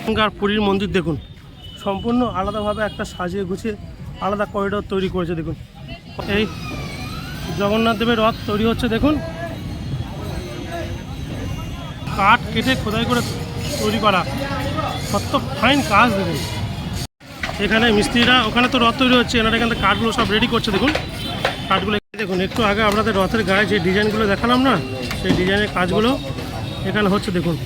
এখানকার পুরীর মন্দির দেখুন, সম্পূর্ণ আলাদাভাবে একটা সাজিয়ে গুছিয়ে আলাদা করিডোর তৈরি করেছে। দেখুন এই জগন্নাথ দেবের রথ তৈরি হচ্ছে। দেখুন কাঠ কেটে খোদাই করে তৈরি করা, কত ফাইন কাজ। দেখুন এখানে মিস্ত্রিরা, ওখানে তো রথ তৈরি হচ্ছে, এনারা এখান থেকে কাঠগুলো সব রেডি করছে। দেখুন কাঠগুলো দেখুন, একটু আগে আপনাদের রথের গায়ে যে ডিজাইনগুলো দেখালাম না, সেই ডিজাইনের কাজগুলো এখানে হচ্ছে। দেখুন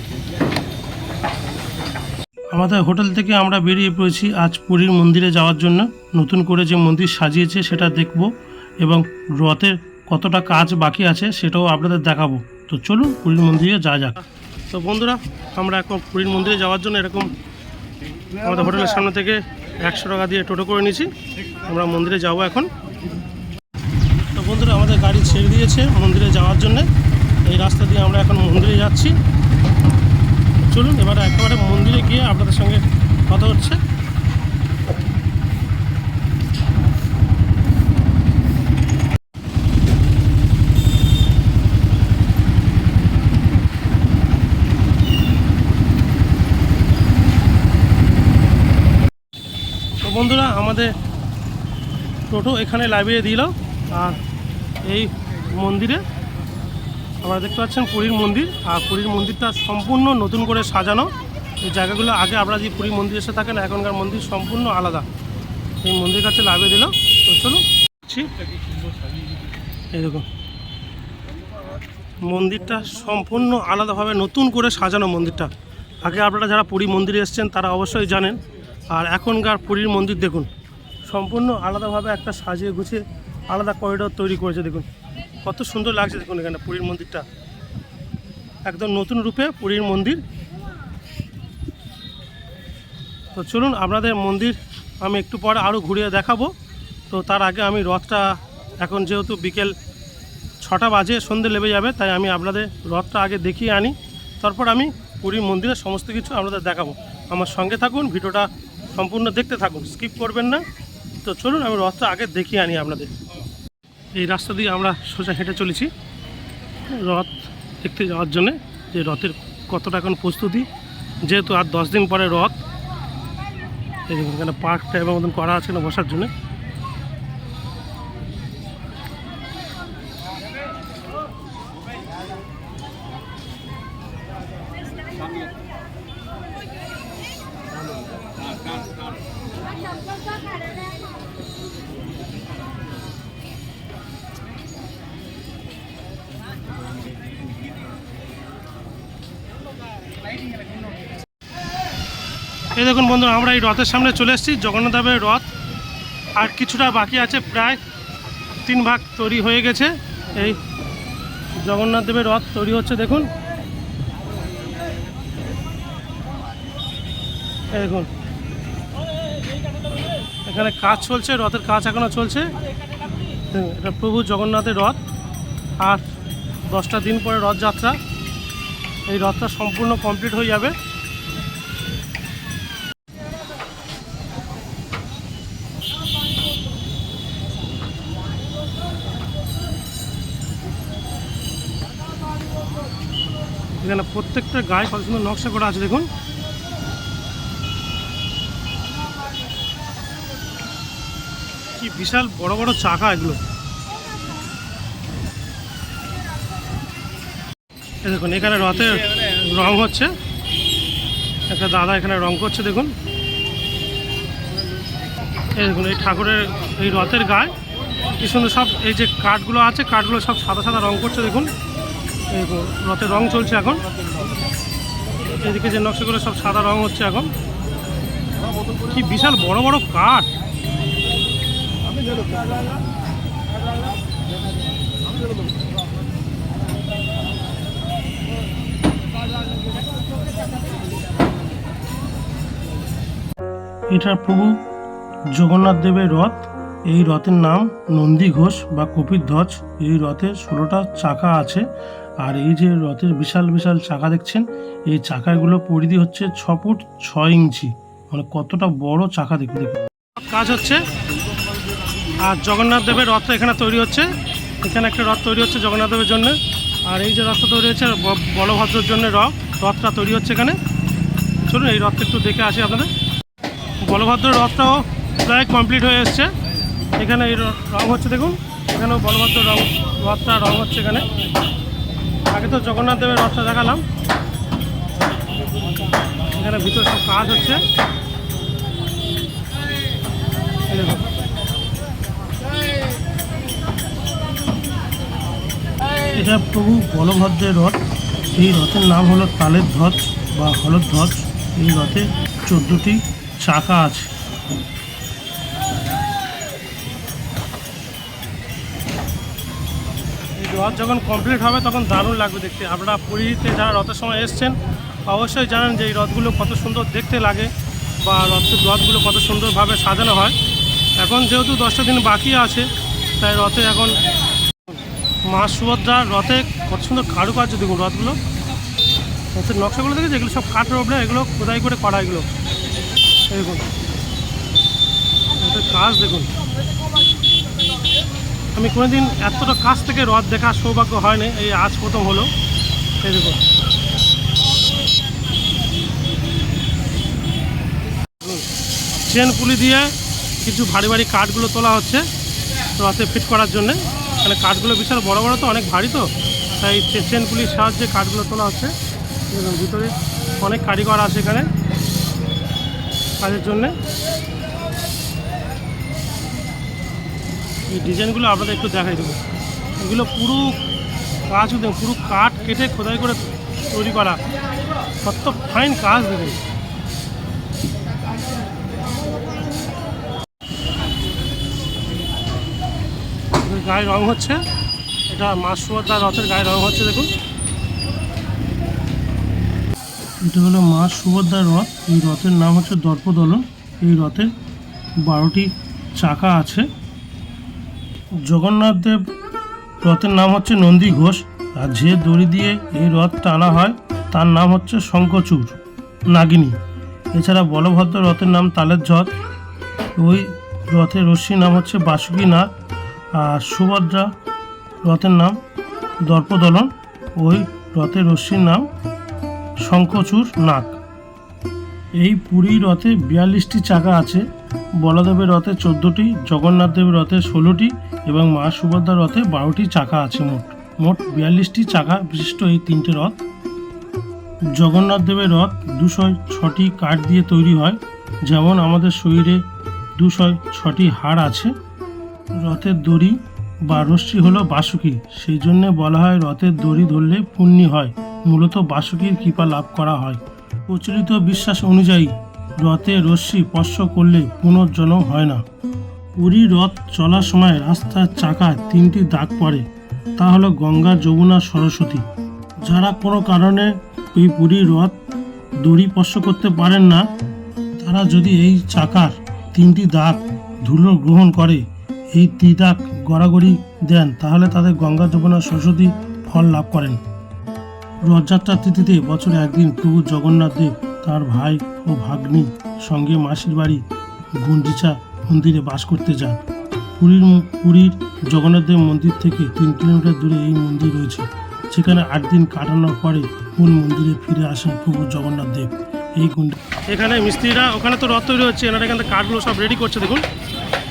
আমাদের হোটেল থেকে আমরা বেরিয়ে পড়েছি আজ পুরীর মন্দিরে যাওয়ার জন্য। নতুন করে যে মন্দির সাজিয়েছে সেটা দেখব এবং রথের কতটা কাজ বাকি আছে সেটাও আপনাদের দেখাবো। তো চলুন পুরীর মন্দিরে যাওয়া যাক। তো বন্ধুরা, আমরা এখন পুরীর মন্দিরে যাওয়ার জন্য এরকম আমাদের হোটেলের সামনে থেকে 100 টাকা দিয়ে টোটো করে নিয়েছি। আমরা মন্দিরে যাব এখন। তো বন্ধুরা, আমাদের গাড়ি ছেড়ে দিয়েছে মন্দিরে যাওয়ার জন্য। এই রাস্তা দিয়ে আমরা এখন মন্দিরে যাচ্ছি। চলুন এবারে একেবারে মন্দিরে গিয়ে আপনাদের সঙ্গে কথা হচ্ছে। তো বন্ধুরা, আমাদের টোটো এখানে লাইব্রেরি দিল, আর এই মন্দিরে আপনারা দেখতে পাচ্ছেন পুরীর মন্দির। আর পুরীর মন্দিরটা সম্পূর্ণ নতুন করে সাজানো। এই জায়গাগুলো আগে আপনারা যে পুরীর মন্দির এসে থাকেন, এখনকার মন্দির সম্পূর্ণ আলাদা। এই মন্দির কাছে লাইব্রেরি দিল। তো চলুন এই দেখুন, মন্দিরটা সম্পূর্ণ আলাদাভাবে নতুন করে সাজানো মন্দিরটা। আগে আপনারা যারা পুরী মন্দিরে এসেছেন তারা অবশ্যই জানেন। আর এখনকার পুরীর মন্দির দেখুন, সম্পূর্ণ আলাদাভাবে একটা সাজিয়ে গুছিয়ে আলাদা করিডোর তৈরি করেছে। দেখুন কত সুন্দর লাগছে। দেখুন এখানে পুরীর মন্দিরটা একদম নতুন রূপে পুরীর মন্দির। তো চলুন আপনাদের মন্দির আমি একটু পরে আরও ঘুরিয়ে দেখাবো। তো তার আগে আমি রথটা, এখন যেহেতু বিকেল 6টা বাজে, সন্ধে লেবে যাবে, তাই আমি আপনাদের রথটা আগে দেখিয়ে আনি, তারপর আমি পুরীর মন্দিরের সমস্ত কিছু আপনাদের দেখাবো। আমার সঙ্গে থাকুন, ভিডিওটা সম্পূর্ণ দেখতে থাকুন, স্কিপ করবেন না। তো চলুন আমি রথটা আগে দেখিয়ে আনি আপনাদের। এই রাস্তা দিয়ে আমরা সোজা হেঁটে চলেছি রথ দেখতে যাওয়ার জন্যে, যে রথের কতটা এখন প্রস্তুতি, যেহেতু আর 10 দিন পরে রথ। এই দেখুন এখানে পার্ক টাইপের মতন করা আছে না বসার জন্যে। এই দেখুন বন্ধুরা, আমরা এই রথের সামনে চলে এসেছি। জগন্নাথ দেবের রথ আর কিছুটা বাকি আছে, প্রায় 3 ভাগ তৈরি হয়ে গেছে। এই জগন্নাথ দেবের রথ তৈরি হচ্ছে। দেখুন এই দেখুন এখানে কাজ চলছে, রথের কাজ এখনও চলছে। এটা প্রভু জগন্নাথের রথ। আর 10টা দিন পরে রথযাত্রা। এই রথটা সম্পূর্ণ কমপ্লিট হয়ে যাবে। এখানে প্রত্যেকটা গায়ে কত সুন্দর নকশা করা আছে। দেখুন কি বিশাল বড় বড় চাকা এগুলো। এই দেখুন এখানে রথের রং হচ্ছে, একটা দাদা এখানে রং করছে। দেখুন এই দেখুন এই ঠাকুরের এই রথের গায়ে কি সুন্দর সব এই যে কাঠগুলো আছে, কাঠগুলো সব সাদা সাদা রং করছে। দেখুন এই রথের রং চলছে এখন। এদিকে যে নকশাগুলো সব সাদা রং হচ্ছে এখন। কি বিশাল বড় বড় কাঠ। এটা প্রভু জগন্নাথ দেবের রথ। এই রথের নাম নন্দী ঘোষ বা কপিধ্বজ। এই রথের 16টা চাকা আছে। আর এই যে রথের বিশাল বিশাল চাকা দেখছেন, এই চাকাগুলো পরিধি হচ্ছে 6 ফুট 6 ইঞ্চি। মানে কতটা বড় চাকা দেখুন। কাজ হচ্ছে আর জগন্নাথ দেবের রথটা এখানে তৈরি হচ্ছে। এখানে একটা রথ তৈরি হচ্ছে জগন্নাথ দেবের জন্য। আর এই যে রথটা তৈরি হচ্ছে বলভদ্রের জন্য রথটা তৈরি হচ্ছে এখানে। চলুন এই রথটা একটু দেখে আসি আপনাদের। বলভদ্র রথটাও প্রায় কমপ্লিট হয়ে এসছে। এখানে এই রং হচ্ছে, দেখুন এখানেও বলভদ্র রথটা রং হচ্ছে এখানে। আগে তো জগন্নাথ দেবের রথটা দেখালাম, এখানে ভিতরে সব কাজ হচ্ছে। এটা প্রভু বলভদ্রের রথ। এই রথের নাম হলো তালের ধ্বজ বা হলদ ধ্বজ। এই রথে 14টি চাকা আছে। এই রথ যখন কমপ্লিট হবে তখন দারুণ লাগবে দেখতে। আপনারা পুরীতে যারা রথের সময় এসছেন অবশ্যই জানেন যে এই রথগুলো কত সুন্দর দেখতে লাগে বা রথগুলো কত সুন্দরভাবে সাজানো হয়। এখন যেহেতু 10টা দিন বাকি আছে, তাই রথে এখন মা সুভদ্রার রথে কত সুন্দর কারুকার্য দেখুন। রথগুলো রথের নকশাগুলো দেখেছি, এগুলো সব কাঠের ওপরে এগুলো খোদাই করে করা। এগুলো দেখুন রথের কাজ দেখুন। আমি কোনোদিন এতটা কাছ থেকে রথ দেখার সৌভাগ্য হয়নি, এই আজ প্রথম হলো। এই দেখুন চেন পুলি দিয়ে কিছু ভারী ভারী কাঠগুলো তোলা হচ্ছে রথে ফিট করার জন্যে। মানে কাঠগুলো বিশাল বড় বড় তো, অনেক ভারী তো, তাই চেন পুলির সাহায্যে কাঠগুলো তোলা হচ্ছে। এবং ভিতরে অনেক কারিগর আছে এখানে কাজের জন্যে। এই ডিজাইনগুলো আপনাদের একটু দেখাই দেবো। এগুলো পুরো কাজ দেখুন, পুরো কাঠ কেটে খোদাই করে তৈরি করা, কত ফাইন কাজ দেখুন। গায়ে রং হচ্ছে, এটা মা সুভদ্রার রথের গায়ে রং হচ্ছে দেখুন। এটা হলো মা সুভদ্রার রথ। এই রথের নাম হচ্ছে দর্পদলন। এই রথে 12টি চাকা আছে। জগন্নাথ দেব রথের নাম হচ্ছে নন্দী ঘোষ। আর যে দড়ি দিয়ে এই রথ টানা হয় তার নাম হচ্ছে শঙ্খচূড় নাগিনী। এছাড়া বলভদ্র রথের নাম তালের ধ্বজ। ওই রথের রশ্মির নাম হচ্ছে বাসুকী নাগ। আর সুভদ্রা রথের নাম দর্পদলন। ওই রথের রশ্মির নাম শঙ্খচূড় নাগ। এই পুরী রথে 42টি চাকা আছে। বলদেবের রথে 14টি, জগন্নাথ দেবের রথে 16টি এবং মা সুভদ্রার রথে 12টি চাকা আছে। মোট 42টি চাকা বিশিষ্ট এই 3টে রথ। জগন্নাথ দেবের রথ 206টি কাঠ দিয়ে তৈরি হয়। যেমন আমাদের শরীরে 206টি হাড় আছে। রথের দড়ি বা রশ্মি হলো বাসুকী, সেই জন্য বলা হয় রথের দড়ি ধরলে পুণ্যি হয়। মূলত বাসুকীর কৃপা লাভ করা হয়। প্রচলিত বিশ্বাস অনুযায়ী রথে রশ্মি স্পর্শ করলে পুনর্জন্ম হয় না। পুরী রথ চলার সময় রাস্তার চাকায় 3টি দাগ পড়ে, তা হলো গঙ্গা, যমুনা, সরস্বতী। যারা কোনো কারণে এই পুরী রথ দড়ি স্পর্শ করতে পারেন না, তারা যদি এই চাকার 3টি দাগ ধুলো গ্রহণ করে, এই ত্রিদাগ গড়াগড়ি দেন, তাহলে তাদের গঙ্গা, যমুনা, সরস্বতী ফল লাভ করেন। রথযাত্রার তিথিতে বছরে একদিন প্রভু জগন্নাথ দেব তার ভাই ও ভাগ্নির সঙ্গে মাসির বাড়ি গুন্ডিচা মন্দিরে বাস করতে যান। পুরীর জগন্নাথ দেব মন্দির থেকে 3 কিলোমিটার দূরে এই মন্দির রয়েছে, যেখানে 8 দিন কাটানোর পরে মূল মন্দিরে ফিরে আসেন প্রভু জগন্নাথ দেব। এখানে মিস্ত্রিরা, ওখানে তো রথ তৈরি হচ্ছে, এনারা এখানে কাঠগুলো সব রেডি করছে দেখুন।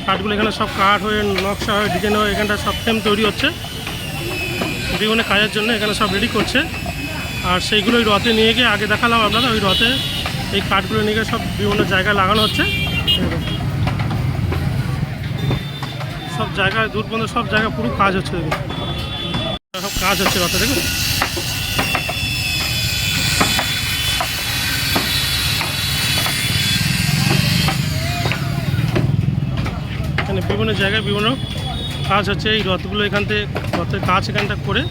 কাঠগুলো এখানে সব কাঠ হয়ে নকশা হয়ে ডিজাইন হয়ে এখানটা সব ফ্রেম তৈরি হচ্ছে বিভিন্ন কাজের জন্য। এখানে সব রেডি করছে। আর সেইগুলো ওই রথে নিয়ে গিয়ে, আগে দেখালাম আপনারা, ওই রথে এই কাঠগুলো নিয়ে গিয়ে সব বিভিন্ন জায়গায় লাগানো হচ্ছে। সব জায়গায় দূর পর্যন্ত সব জায়গায় পুরো কাজ হচ্ছে দেখুন, সব কাজ হচ্ছে রথে দেখুন। এখানে বিভিন্ন জায়গায় বিভিন্ন কাজ হচ্ছে। এই রথগুলো এখান থেকে রথের কাজ এখানটা করে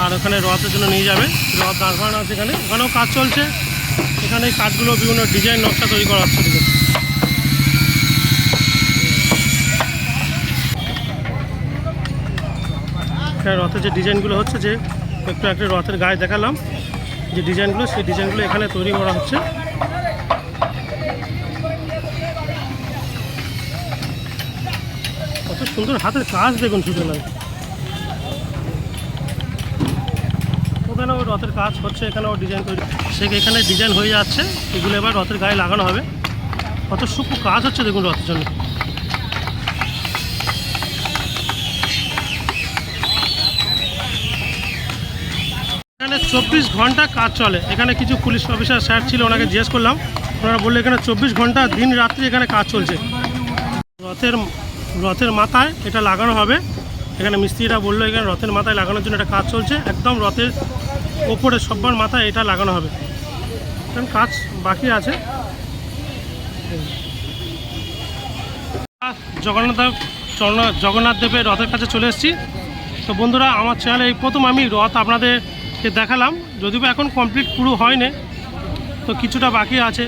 আর ওখানে রথের জন্য নিয়ে যাবে। রথ দাঁড় করানো আছে এখানে, ওখানেও কাজ চলছে। এখানে এই কাঠগুলো বিভিন্ন ডিজাইন নকশা তৈরি করা হচ্ছে দেখুন। এখানে রথের যে ডিজাইনগুলো হচ্ছে, যে একটু একটা রথের গায়ে দেখালাম যে ডিজাইনগুলো, সেই ডিজাইনগুলো এখানে তৈরি করা হচ্ছে। কত সুন্দর হাতের কাজ দেখুন শুধু নয়। ওখানে এখানেও রথের কাজ হচ্ছে, এখানেও ডিজাইন তৈরি, এখানে ডিজাইন হয়ে যাচ্ছে, এগুলো এবার রথের গায়ে লাগানো হবে। কত সূক্ষ্ম কাজ হচ্ছে দেখুন রথের জন্য। এখানে 24 ঘন্টা কাজ চলে। এখানে কিছু পুলিশ অফিসার স্যার ছিল, ওনাকে জিজ্ঞেস করলাম, ওনারা বললো এখানে 24 ঘন্টা দিন রাত্রি এখানে কাজ চলছে। রথের মাথায় এটা লাগানো হবে। এখানে মিস্ত্রিরা বললো এখানে রথের মাথায় লাগানোর জন্য একটা কাজ চলছে, একদম রথের ওপরে সব্বার মাথায় এটা লাগানো হবে। কারণ কাজ বাকি আছে। জগন্নাথ দেবের রথের কাছে চলে এসেছি। তো বন্ধুরা, আমার চ্যানেলে এই প্রথম আমি রথ আপনাদেরকে দেখালাম, যদিও এখন কমপ্লিট পুরো হয়নি, তো কিছুটা বাকি আছে।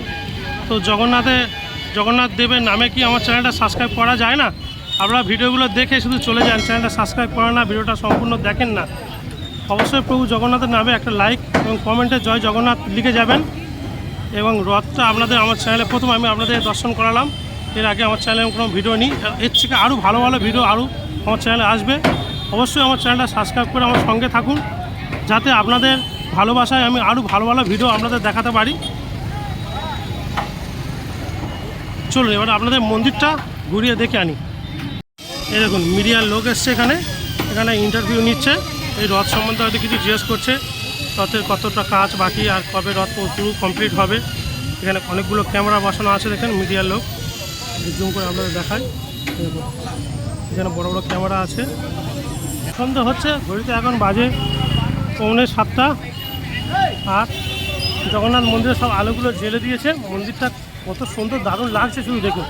তো জগন্নাথ দেবের নামে কি আমার চ্যানেলটা সাবস্ক্রাইব করা যায় না? আপনারা ভিডিওগুলো দেখে শুধু চলে যান, চ্যানেলটা সাবস্ক্রাইব করেন না, ভিডিওটা সম্পূর্ণ দেখেন না। অবশ্যই প্রভু জগন্নাথের নামে একটা লাইক এবং কমেন্টে জয় জগন্নাথ লিখে যাবেন। এবং রথটা আমার চ্যানেলে প্রথম আমি আপনাদের দর্শন করালাম। এর আগে আমার চ্যানেলে কোনো ভিডিও নেই, এর থেকে আরও ভালো ভালো ভিডিও আরও আমার চ্যানেলে আসবে। অবশ্যই আমার চ্যানেলটা সাবস্ক্রাইব করে আমার সঙ্গে থাকুন, যাতে আপনাদের ভালোবাসায় আমি আরও ভালো ভালো ভিডিও আপনাদের দেখাতে পারি। চলুন এবার আপনাদের মন্দিরটা ঘুরিয়ে দেখে আনি। এই দেখুন মিডিয়ার লোক এসছে, এখানে ইন্টারভিউ নিচ্ছে। এই রথ সম্বন্ধে হয়তো কিছু জিজ্ঞেস করছে, রথের কতটা কাজ বাকি আর কবে রথ পুরো কমপ্লিট হবে। এখানে অনেকগুলো ক্যামেরা বসানো আছে, দেখেন মিডিয়ার লোক, জুম করে আপনাদের দেখায়। দেখুন এখানে বড় বড় ক্যামেরা আছে। সন্ধ্যা হচ্ছে, ঘড়িতে এখন বাজে 6:45। আর জগন্নাথ মন্দিরে সব আলোগুলো জ্বেলে দিয়েছে। মন্দিরটা কত সুন্দর, দারুণ লাগছে, শুধু দেখুন।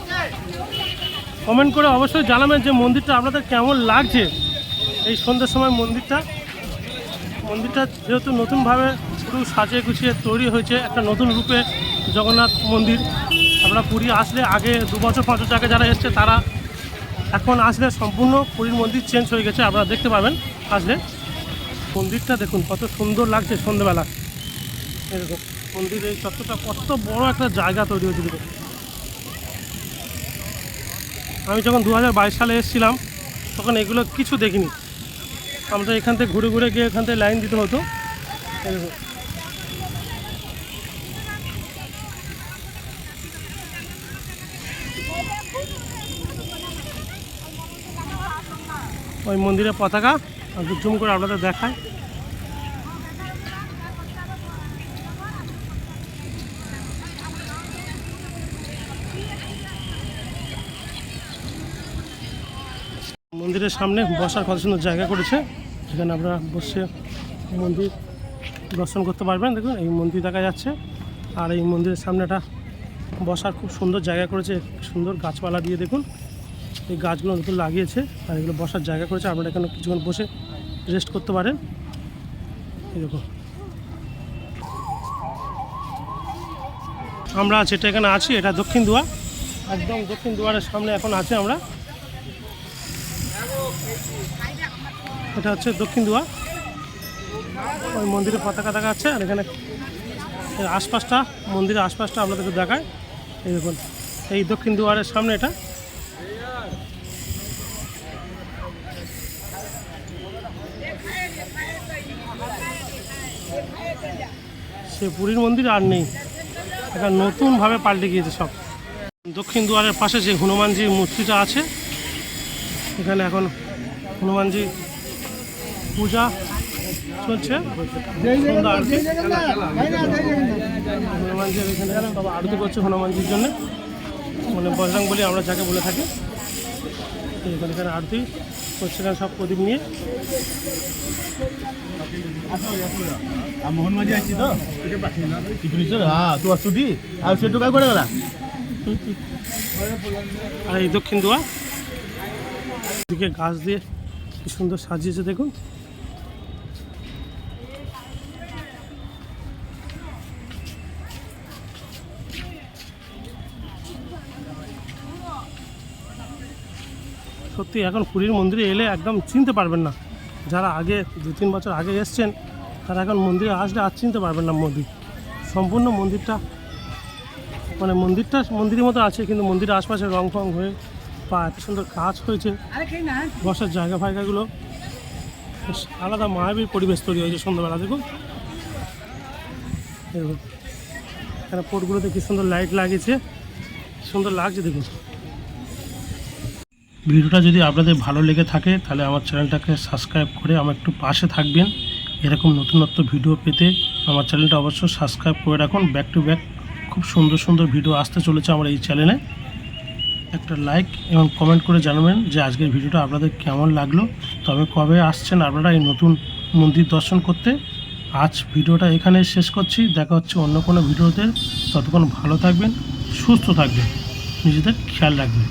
কমেন্ট করে অবশ্যই জানাবেন যে মন্দিরটা আপনাদের কেমন লাগছে এই সন্ধ্যের সময়। মন্দিরটা যেহেতু নতুনভাবে পুরো সাজিয়ে গুছিয়ে তৈরি হয়েছে, একটা নতুন রূপে জগন্নাথ মন্দির। আপনারা পুরী আসলে আগে 2 বছর 5 বছর আগে যারা এসছে, তারা এখন আসলে সম্পূর্ণ পুরীর মন্দির চেঞ্জ হয়ে গেছে, আপনারা দেখতে পাবেন আসলে। মন্দিরটা দেখুন কত সুন্দর লাগছে সন্ধ্যেবেলা। এরকম মন্দির, এই চত্বরটা কত বড় একটা জায়গা তৈরি হয়েছে দেখুন। আমি যখন 2022 সালে এসেছিলাম তখন এগুলো কিছু দেখিনি। আমরা এখান থেকে ঘুরে ঘুরে গিয়ে এখান থেকে লাইন দিতে হতো। ওই মন্দিরের পতাকা জুম করে আপনাদের দেখায়। মন্দিরের সামনে বসার কত সুন্দর জায়গা করেছে, এখানে আপনারা বসে মন্দির দর্শন করতে পারবেন। দেখুন এই মন্দির দেখা যাচ্ছে, আর এই মন্দিরের সামনে একটা বসার খুব সুন্দর জায়গা করেছে, সুন্দর গাছপালা দিয়ে। দেখুন এই গাছগুলো নতুন লাগিয়েছে, আর এগুলো বসার জায়গা করেছে, আপনারা এখানে কিছুক্ষণ বসে রেস্ট করতে পারেন। এই দেখুন আমরা যেটা এখানে আছি, এটা দক্ষিণ দুয়ার, একদম দক্ষিণ দুয়ারের সামনে এখন আছে আমরা। এটা হচ্ছে দক্ষিণ দুয়ার, ওই মন্দিরের পতাকা দেখা যাচ্ছে। আর এখানে আশপাশটা, মন্দিরের আশপাশটা আপনাদেরকে দেখায়। এই দেখুন এই দক্ষিণ দুয়ারের সামনে এটা। সে পুরীর মন্দির আর নেই, এটা নতুনভাবে পাল্টে গিয়েছে সব। দক্ষিণ দুয়ারের পাশে যে হনুমানজির মূর্তিটা আছে, এখানে এখন হনুমানজি পূজা চলছে, সন্ধ্যা আরতি। হনুমানজির এখানে সব আরতি করছে হনুমানজির জন্য, মানে বজরং বলি আমরা যাকে বলে থাকি। এখানে আরতি করছে, এখানে সব প্রদীপ নিয়ে। মোহন মাঝি আসছি তো, তোমার ছুটি আর সে টোকা করে গেলা। আর এই দক্ষিণ দুয়ার দিকে গাছ দিয়ে কি সুন্দর সাজিয়েছে দেখুন। সত্যি এখন পুরীর মন্দিরে এলে একদম চিনতে পারবেন না। যারা আগে 2-3 বছর আগে এসছেন, তারা এখন মন্দিরে আসলে আর চিনতে পারবেন না মন্দির। সম্পূর্ণ মন্দিরটা মানে মন্দিরের মতো আছে, কিন্তু মন্দিরের আশপাশে রং ফং হয়ে বা এত সুন্দর কাজ হয়েছে, বসার জায়গা ফায়গাগুলো আলাদা মায়াবী পরিবেশ তৈরি হয়েছে সন্ধ্যাবেলা। দেখুন দেখুন এখানে পোর্টগুলোতে কি সুন্দর লাইট লাগিয়েছে, সুন্দর লাগছে দেখুন। ভিডিওটা যদি আপনাদের ভালো লেগে থাকে তাহলে আমার চ্যানেলটাকে সাবস্ক্রাইব করে আমার একটু পাশে থাকবেন। এরকম নতুন নতুন ভিডিও পেতে আমার চ্যানেলটা অবশ্যই সাবস্ক্রাইব করে রাখুন। ব্যাক টু ব্যাক খুব সুন্দর সুন্দর ভিডিও আসতে চলেছে আমার এই চ্যানেলে। একটা লাইক এবং কমেন্ট করে জানাবেন যে আজকের ভিডিওটা আপনাদের কেমন লাগলো, তবে কবে আসছেন আপনারা এই নতুন মন্দির দর্শন করতে। আজ ভিডিওটা এখানে শেষ করছি, দেখা হচ্ছে অন্য কোনো ভিডিওতে। ততক্ষণ ভালো থাকবেন, সুস্থ থাকবেন, নিজেদের খেয়াল রাখবেন।